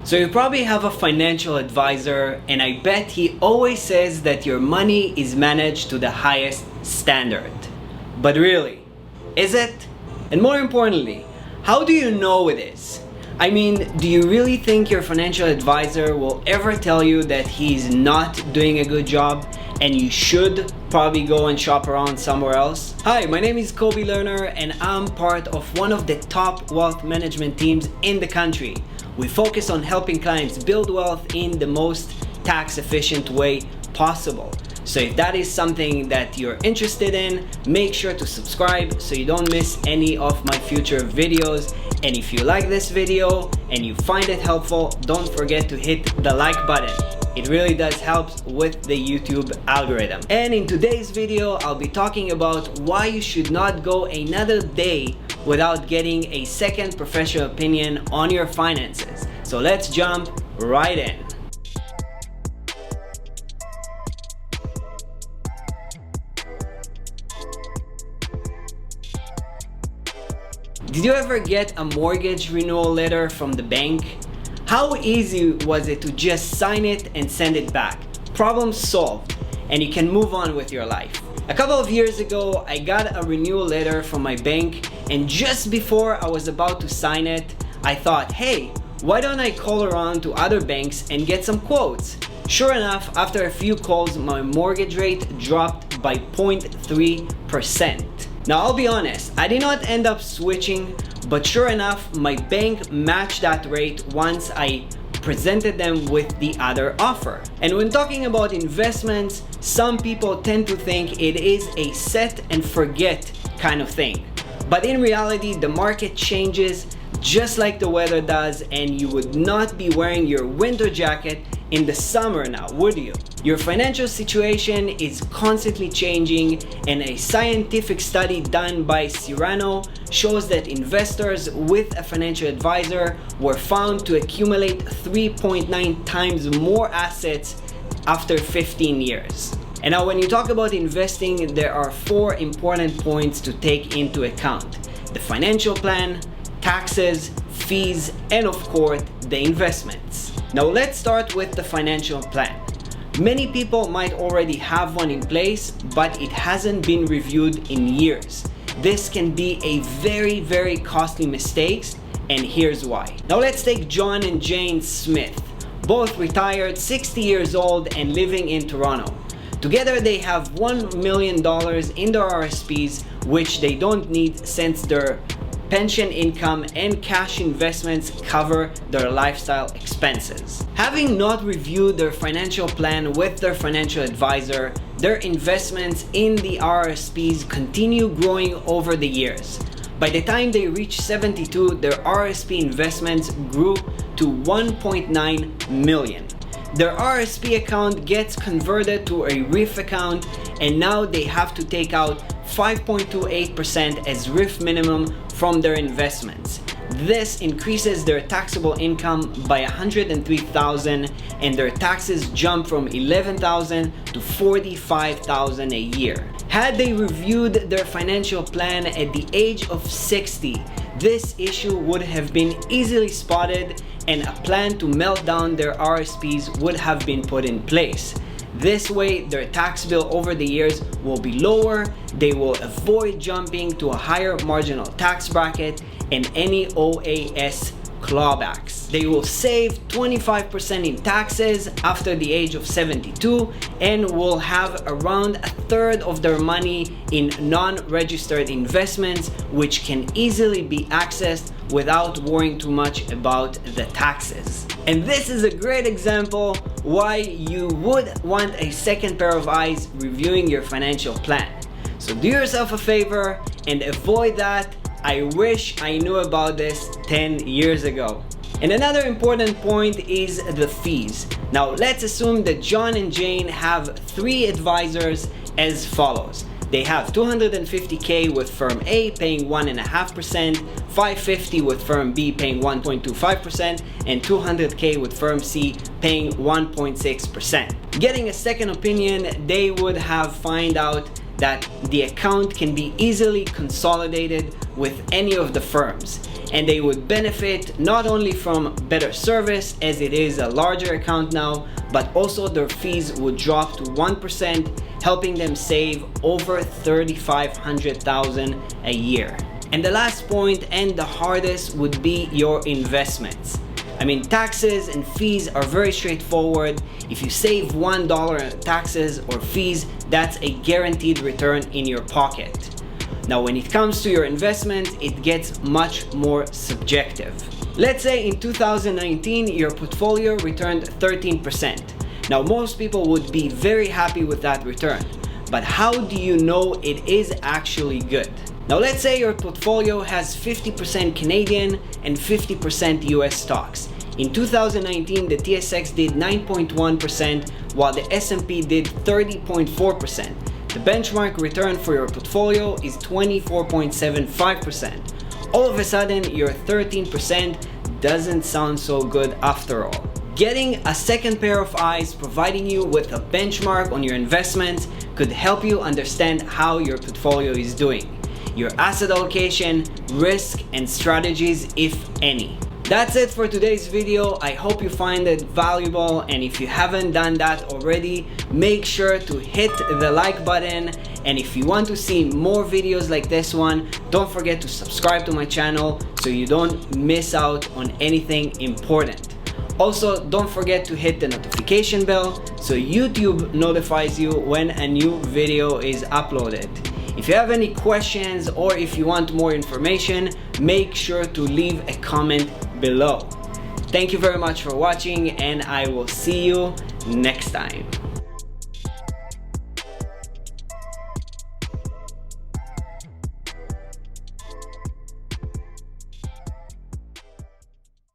So you probably have a financial advisor, and I bet he always says that your money is managed to the highest standard. But really, is it? And more importantly, how do you know it is? I mean, do you really think your financial advisor will ever tell you that he's not doing a good job and you should probably go and shop around somewhere else? Hi, my name is Kobe Lerner and I'm part of one of the top wealth management teams in the country. We focus on helping clients build wealth in the most tax efficient way possible. So if that is something that you're interested in, make sure to subscribe so you don't miss any of my future videos. And if you like this video and you find it helpful, don't forget to hit the like button. It really does help with the YouTube algorithm. And in today's video, I'll be talking about why you should not go another day without getting a second professional opinion on your finances. So let's jump right in. Did you ever get a mortgage renewal letter from the bank? How easy was it to just sign it and send it back? Problem solved, and you can move on with your life. A couple of years ago, I got a renewal letter from my bank, and just before I was about to sign it, I thought, hey, why don't I call around to other banks and get some quotes? Sure enough, after a few calls, my mortgage rate dropped by 0.3%. Now I'll be honest, I did not end up switching, but sure enough, my bank matched that rate once I presented them with the other offer. And when talking about investments, some people tend to think it is a set and forget kind of thing. But in reality, the market changes just like the weather does, and you would not be wearing your winter jacket in the summer now, would you? Your financial situation is constantly changing, and a scientific study done by Cyrano shows that investors with a financial advisor were found to accumulate 3.9 times more assets after 15 years. And now when you talk about investing, there are 4 important points to take into account: the financial plan, taxes, fees, and of course, the investments. Now let's start with the financial plan. Many people might already have one in place, but it hasn't been reviewed in years. This can be a very costly mistake, and here's why. Now let's take John and Jane Smith, both retired, 60 years old and living in Toronto. Together they have $1 million in their RSPs, which they don't need since their pension income and cash investments cover their lifestyle expenses. Having not reviewed their financial plan with their financial advisor, their investments in the RSPs continue growing over the years. By the time they reach 72, their RSP investments grew to 1.9 million. Their RSP account gets converted to a RIF account, and now they have to take out 5.28% as RIF minimum from their investments. This increases their taxable income by $103,000, and their taxes jump from $11,000 to $45,000 a year. Had they reviewed their financial plan at the age of 60, this issue would have been easily spotted, and a plan to melt down their RSPs would have been put in place. This way, their tax bill over the years will be lower, they will avoid jumping to a higher marginal tax bracket and any OAS clawbacks. They will save 25% in taxes after the age of 72 and will have around a third of their money in non-registered investments, which can easily be accessed without worrying too much about the taxes. And this is a great example why you would want a second pair of eyes reviewing your financial plan. So do yourself a favor and avoid that. I wish I knew about this 10 years ago. And another important point is the fees. Now let's assume that John and Jane have 3 advisors as follows. They have $250K with firm A paying 1.5%, $550 with firm B paying 1.25%, and $200K with firm C paying 1.6%. Getting a second opinion, they would have find out that the account can be easily consolidated with any of the firms. and they would benefit not only from better service as it is a larger account now, but also their fees would drop to 1%, helping them save over $35,000 a year. And the last point, and the hardest, would be your investments. I mean, taxes and fees are very straightforward. If you save $1 in taxes or fees, that's a guaranteed return in your pocket. Now, when it comes to your investment, it gets much more subjective. Let's say in 2019, your portfolio returned 13%. Now, most people would be very happy with that return, but how do you know it is actually good? Now, let's say your portfolio has 50% Canadian and 50% US stocks. In 2019, the TSX did 9.1%, while the S&P did 30.4%. The benchmark return for your portfolio is 24.75%. All of a sudden, your 13% doesn't sound so good after all. Getting a second pair of eyes providing you with a benchmark on your investments could help you understand how your portfolio is doing, your asset allocation, risk, and strategies, if any. That's it for today's video. I hope you find it valuable, and if you haven't done that already, make sure to hit the like button, and if you want to see more videos like this one, don't forget to subscribe to my channel so you don't miss out on anything important. Also, don't forget to hit the notification bell so YouTube notifies you when a new video is uploaded. If you have any questions or if you want more information, make sure to leave a comment below. Thank you very much for watching, and I will see you next time.